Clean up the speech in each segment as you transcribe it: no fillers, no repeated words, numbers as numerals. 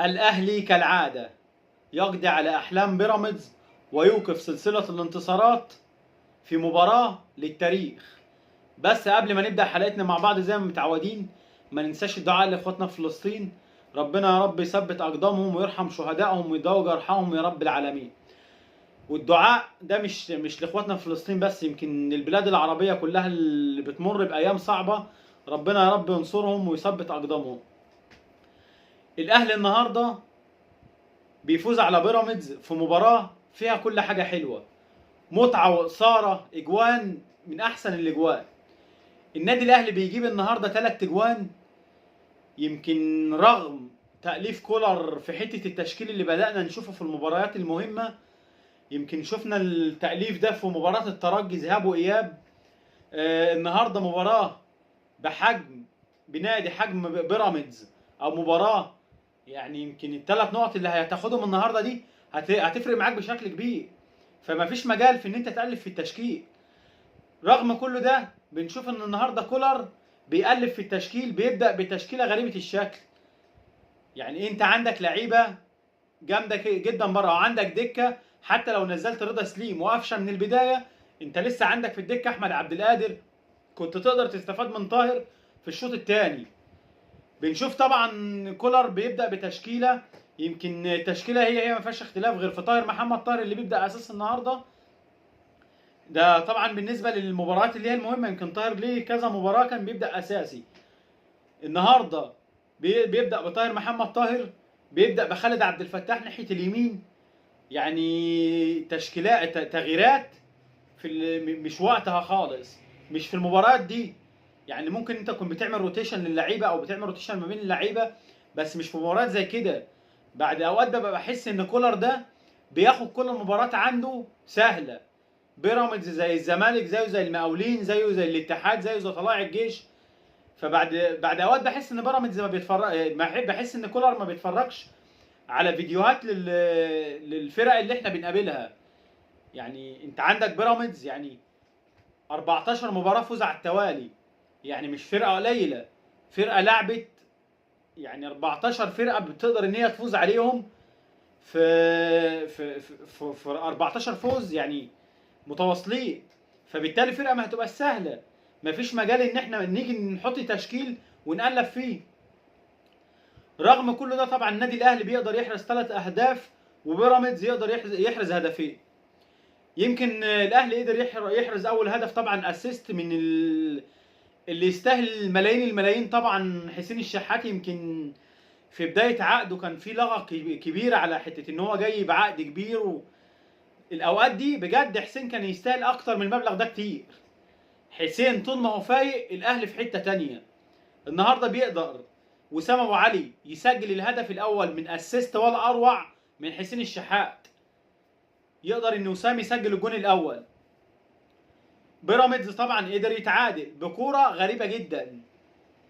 الأهلي كالعادة يقضي على أحلام بيراميدز ويوقف سلسلة الانتصارات في مباراة للتاريخ. بس قبل ما نبدأ حلقتنا مع بعض زي ما متعودين، ما ننساش الدعاء لإخواتنا في فلسطين. ربنا يا رب يثبت أقدامهم ويرحم شهدائهم ويداوي جرحهم يا رب العالمين. والدعاء ده مش لإخواتنا في فلسطين بس، يمكن البلاد العربية كلها اللي بتمر بأيام صعبة، ربنا يا رب ينصرهم ويثبت أقدامهم. الأهلي النهارده بيفوز على بيراميدز في مباراة فيها كل حاجة حلوة، متعة وإثارة، إجوان من أحسن الإجوان. النادي الأهلي بيجيب النهارده 3 إجوان، يمكن رغم تأليف كولر في حتة التشكيل اللي بدأنا نشوفه في المباريات المهمة. يمكن شفنا التأليف ده في مباراة الترجي ذهاب وإياب. النهارده مباراة بنادي حجم بيراميدز، أو مباراة يعني يمكن ال3 نقط اللي هتاخدهم النهارده دي هتفرق معاك بشكل كبير. فما فيش مجال في ان انت تألف في التشكيل. رغم كل ده بنشوف ان النهارده كولر بيألف في التشكيل، بيبدأ بتشكيلة غريبة الشكل. يعني انت عندك لعيبة جامدة جدا بره، وعندك دكة. حتى لو نزلت رضا سليم وقفشه من البداية، انت لسه عندك في الدكة احمد عبد القادر، كنت تقدر تستفاد من طاهر في الشوط الثاني. بنشوف طبعا كولر بيبدا بتشكيله، يمكن التشكيله هي ما فيهاش اختلاف غير في طاهر محمد طاهر اللي بيبدا اساس النهارده. ده طبعا بالنسبه للمباريات اللي هي المهمه، يمكن طاهر ليه كذا مباراه كان بيبدا اساسي. النهارده بيبدا بطاهر محمد طاهر، بيبدا بخالد عبد الفتاح ناحيه اليمين. يعني تشكيلات تغييرات مش وقتها خالص، مش في المباريات دي. يعني ممكن انت تكون بتعمل روتيشن للعيبه او بتعمل روتيشن ما بين اللعيبه، بس مش في مباريات زي كده. بعد اوقات ببقى بحس ان كولر ده بياخد كل المباريات عنده سهله. بيراميدز زي الزمالك، زيه زي المقاولين، زيه زي الاتحاد، زيه زي طلائع الجيش. بعد اوقات بحس ان بيراميدز ما بيتفرج، بحس ان كولر ما بيتفرجش على فيديوهات للفرق اللي احنا بنقابلها. يعني انت عندك بيراميدز يعني 14 مباراه فوز على التوالي، يعني مش فرقه قليله، فرقه لعبت يعني 14 فرقه بتقدر ان هي تفوز عليهم في 14 فوز يعني متواصلين. فبالتالي فرقه ما هتبقى سهله، مفيش مجال ان احنا نيجي نحط تشكيل ونقلب فيه. رغم كل ده طبعا النادي الاهلي بيقدر يحرز 3 اهداف، وبيراميدز يقدر يحرز هدفين. يمكن الاهلي قدر يحرز اول هدف طبعا اسيست من اللي يستاهل الملايين طبعا، حسين الشحات. يمكن في بدايه عقده كان في لغط كبير على حته ان هو جاي بعقد كبير، الاوقات دي بجد حسين كان يستاهل اكتر من المبلغ ده كتير. حسين طول ما هو فايق الاهلي في حته تانية. النهارده بيقدر وسام ابو علي يسجل الهدف الاول من اسيست ولا اروع من حسين الشحات، يقدر ان وسام يسجل الجون الاول. بيراميدز طبعا قدر يتعادل بكوره غريبه جدا،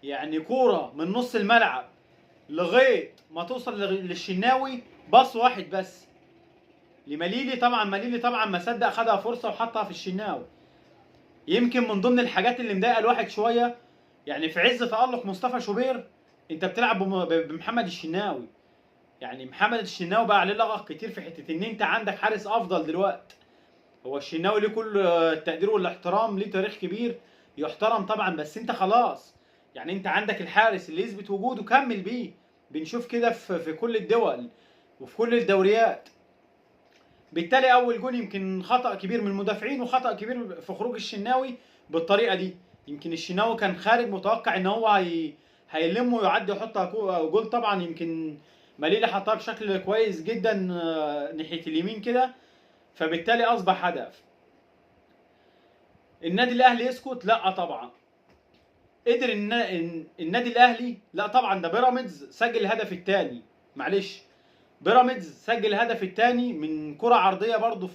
يعني كوره من نص الملعب لغايه ما توصل للشناوي، باص واحد بس لمليلي. طبعا مليلي طبعا ما صدق، خدها فرصه وحطها في الشناوي. يمكن من ضمن الحاجات اللي مضايقه الواحد شويه، يعني في عز تألق مصطفى شوبير انت بتلعب بمحمد الشناوي. يعني محمد الشناوي بقى عليه لغط كتير في حته ان انت عندك حارس افضل دلوقتي. هو الشناوي ليه كل التقدير والاحترام، ليه تاريخ كبير يحترم طبعا، بس انت خلاص يعني انت عندك الحارس اللي يثبت وجوده كمل بيه. بنشوف كده في كل الدول وفي كل الدوريات. بالتالي اول جون يمكن خطأ كبير من المدافعين وخطأ كبير في خروج الشناوي بالطريقه دي. يمكن الشناوي كان خارج متوقع ان هو هيلم ويعدي يحط جول. طبعا يمكن مليلة حطها بشكل كويس جدا ناحيه اليمين كده، فبالتالي اصبح هدف. النادي الاهلي يسكت؟ لا طبعا. قدر النادي الاهلي، لا طبعا ده بيراميدز سجل الهدف الثاني. معلش، بيراميدز سجل الهدف الثاني من كرة عرضية برضه،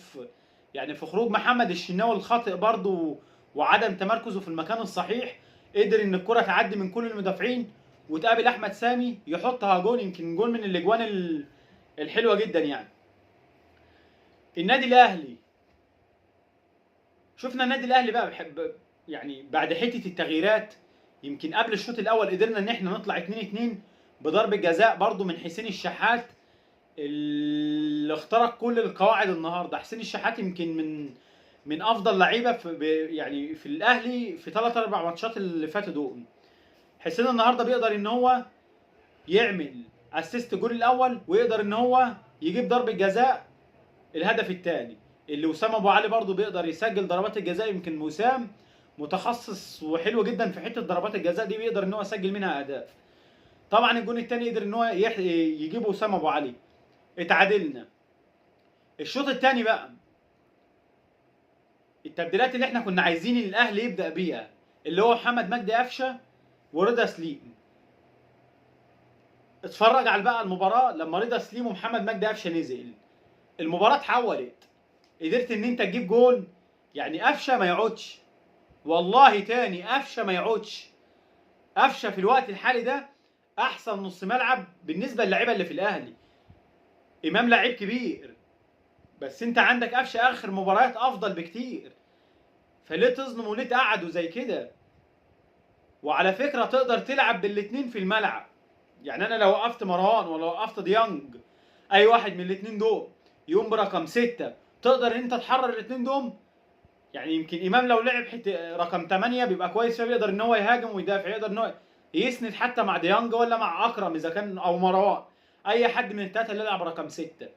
في خروج محمد الشناوي الخاطئ برضه وعدم تمركزه في المكان الصحيح. قدر ان الكرة تعدي من كل المدافعين وتقابل احمد سامي يحطها جون، يمكن جون من الاجوان الحلوة جدا. يعني النادي الاهلي، شفنا النادي الاهلي بقى بحب يعني بعد حته التغييرات. يمكن قبل الشوط الاول قدرنا ان احنا نطلع 2-2، بضربة جزاء برضو من حسين الشحات اللي اخترق كل القواعد النهارده. حسين الشحات يمكن من افضل لعيبه يعني في الاهلي في 3 4 ماتشات اللي فاتوا دول. حسين النهارده بيقدر ان هو يعمل اسيست الجول الاول، ويقدر ان هو يجيب ضربه جزاء الهدف الثاني. اللي وسام ابو علي برضو بيقدر يسجل ضربات الجزاء. يمكن وسام متخصص وحلو جدا في حته ضربات الجزاء دي، بيقدر ان هو يسجل منها اهداف. طبعا الجون الثاني قدر ان هو يجيبه وسام ابو علي. اتعادلنا. الشوط الثاني بقى التبديلات اللي احنا كنا عايزين الاهلي يبدا بيها، اللي هو محمد مجدي قفشه ورضا سليم. اتفرج على بقى المباراه لما رضا سليم ومحمد مجدي قفشه نزل، المباراه اتحولت. قدرت ان انت تجيب جول. يعني قفشه ما يقعدش، والله تاني قفشه ما يقعدش. قفشه في الوقت الحالي ده احسن نص ملعب بالنسبه للاعيبه اللي في الاهلي. امام لعيب كبير، بس انت عندك قفشه اخر مباريات افضل بكتير. فليه تظلم وليه تقعده زي كده؟ وعلى فكره تقدر تلعب بالاثنين في الملعب. يعني انا لو وقفت مروان ولا وقفت ديانج، اي واحد من الاثنين دول يقوم برقم 6، تقدر ان انت تحرر الاثنين دول. يعني يمكن امام لو لعب رقم 8 بيبقى كويس، فبيقدر ان هو يهاجم ويدافع، يقدر ان هو يسند حتى مع ديانج ولا مع اكرم اذا كان، او مروان، اي حد من الثلاثه اللي يلعب رقم 6.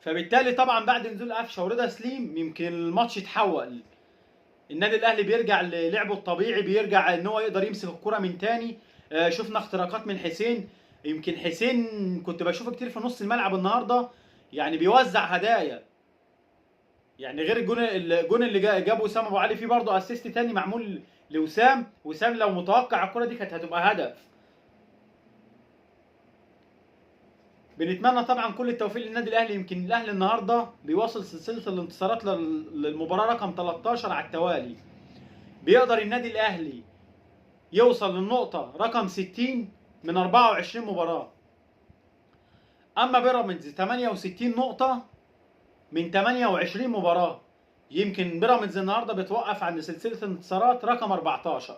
فبالتالي طبعا بعد نزول قفشه ورضا سليم يمكن الماتش اتحول. النادي الاهلي بيرجع للعبه الطبيعي، بيرجع ان هو يقدر يمسك الكره من تاني. شفنا اختراقات من حسين. يمكن حسين كنت بشوفه كتير في نص الملعب النهارده، يعني بيوزع هدايا. يعني غير الجون اللي جابه وسام ابو علي، فيه برضه اسيست تاني معمول لوسام. وسام لو متوقع الكره دي كانت هتبقى هدف. بنتمنى طبعا كل التوفيق للنادي الاهلي. يمكن الاهلي النهارده بيواصل سلسله الانتصارات للمباراه رقم 13 على التوالي. بيقدر النادي الاهلي يوصل للنقطه رقم 60 من 24 مباراه. اما بيراميدز 68 نقطه من 28 مباراه. يمكن بيراميدز النهارده بيتوقف عند سلسله الانتصارات رقم 14،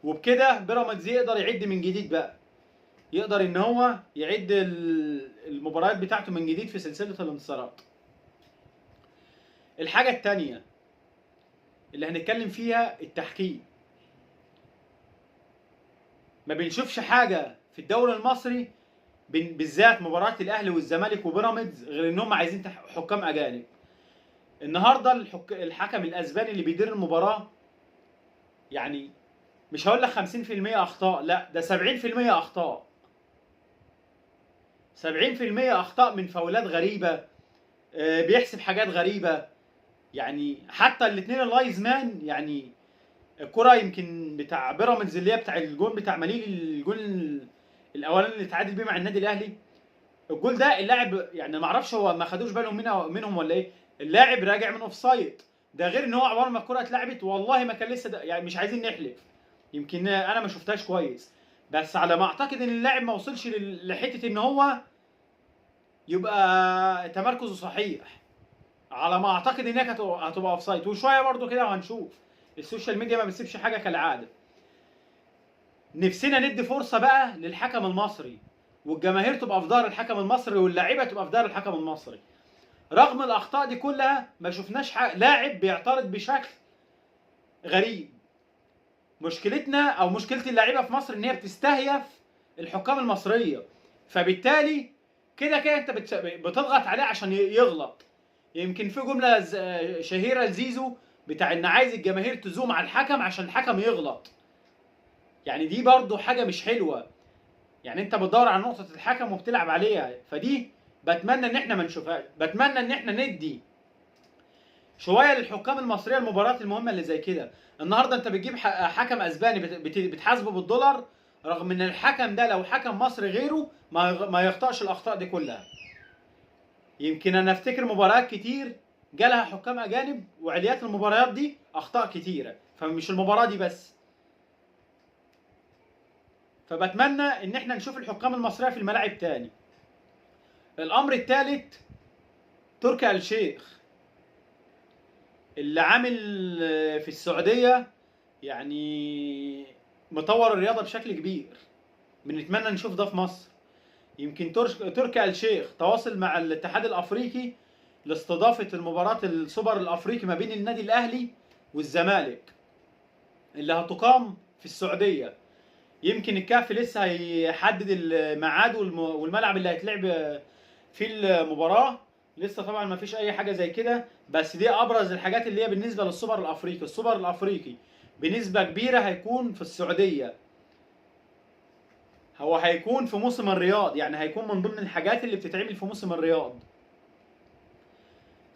وبكده بيراميدز يقدر يعد من جديد بقى. يقدر ان هو يعد المباريات بتاعته من جديد في سلسله الانتصارات. الحاجه الثانيه اللي هنتكلم فيها التحكيم. ما بنشوفش حاجه في الدوري المصري بالذات مباراه الاهلي والزمالك وبيراميدز غير ان هم عايزين حكام اجانب. النهارده الحكم الاسباني اللي بيدير المباراه، يعني مش هقول لك 50% اخطاء، لا ده 70% اخطاء. 70% اخطاء من فاولات غريبه. بيحسب حاجات غريبه. يعني حتى الاثنين اللايز مان، يعني الكره يمكن بتاع بيراميدز اللي هي بتاع الجول بتاع مليل، الجول الاولاني اللي اتعادل بيه مع النادي الاهلي. الجول ده اللاعب يعني ما اعرفش هو ما خدوش بالهم منهم ولا ايه. اللاعب راجع من اوف سايد. ده غير ان هو عباره ما الكره اتلعبت والله ما كان لسه يعني مش عايزين نحلف. يمكن انا ما شفتهاش كويس، بس على ما اعتقد ان اللاعب ما وصلش لحته ان هو يبقى تمركزه صحيح. على ما اعتقد ان هي كانت هتبقى اوف سايد، وشويه برده كده وهنشوف. السوشيال ميديا ما بتسيبش حاجه كالعاده. نفسنا ندي فرصه بقى للحكم المصري، والجماهير تبقى في دار الحكم المصري، واللاعيبه تبقى في دار الحكم المصري. رغم الاخطاء دي كلها ما شفناش لاعب بيعترض بشكل غريب. مشكلتنا او مشكله اللاعيبه في مصر ان هي بتستهيف الحكام المصريه. فبالتالي كده كده انت بتضغط عليه عشان يغلط. يمكن في جمله شهيره لزيزو بتاع ان عايز الجماهير تزوم على الحكم عشان الحكم يغلط. يعني دي برضو حاجه مش حلوه. يعني انت بتدور على نقطه الحكم وبتلعب عليها. فدي بتمنى ان احنا ما نشوفهاش. بتمنى ان احنا ندي شويه للحكام المصريه المباريات المهمه اللي زي كده. النهارده انت بتجيب حكم اسباني بتحاسبه بالدولار، رغم ان الحكم ده لو حكم مصري غيره ما يخطاش الاخطاء دي كلها. يمكن انا افتكر مباريات كتير جالها حكام اجانب وعليات المباريات دي اخطاء كتيره، فمش المباراه دي بس. فبتمنى ان احنا نشوف الحكام المصريه في الملاعب تاني. الامر الثالث تركي آل الشيخ اللي عامل في السعوديه، يعني مطور الرياضه بشكل كبير. بنتمنى نشوف ده في مصر. يمكن تركي آل الشيخ تواصل مع الاتحاد الافريقي لاستضافه المباراه السوبر الافريقي ما بين النادي الاهلي والزمالك اللي هتقام في السعوديه. يمكن الكاف لسه هيحدد الميعاد والملعب اللي هيتلعب في المباراه. لسه طبعا ما فيش اي حاجه زي كده، بس دي ابرز الحاجات اللي هي بالنسبه للسوبر الافريقي. السوبر الافريقي بنسبه كبيره هيكون في السعوديه. هو هيكون في موسم الرياض، يعني هيكون من ضمن الحاجات اللي بتتعمل في موسم الرياض.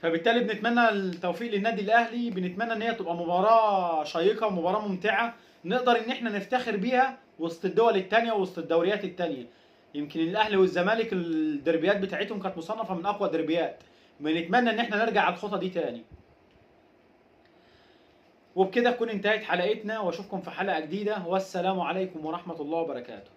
فبالتالي بنتمنى التوفيق للنادي الاهلي، بنتمنى ان هي تبقى مباراه شيقه ومباراه ممتعه نقدر ان احنا نفتخر بيها وسط الدول الثانيه ووسط الدوريات الثانيه. يمكن الاهلي والزمالك الدربيات بتاعتهم كانت مصنفه من اقوى دربيات. بنتمنى ان احنا نرجع على الخطه دي تاني. وبكده تكون انتهت حلقتنا، واشوفكم في حلقه جديده، والسلام عليكم ورحمه الله وبركاته.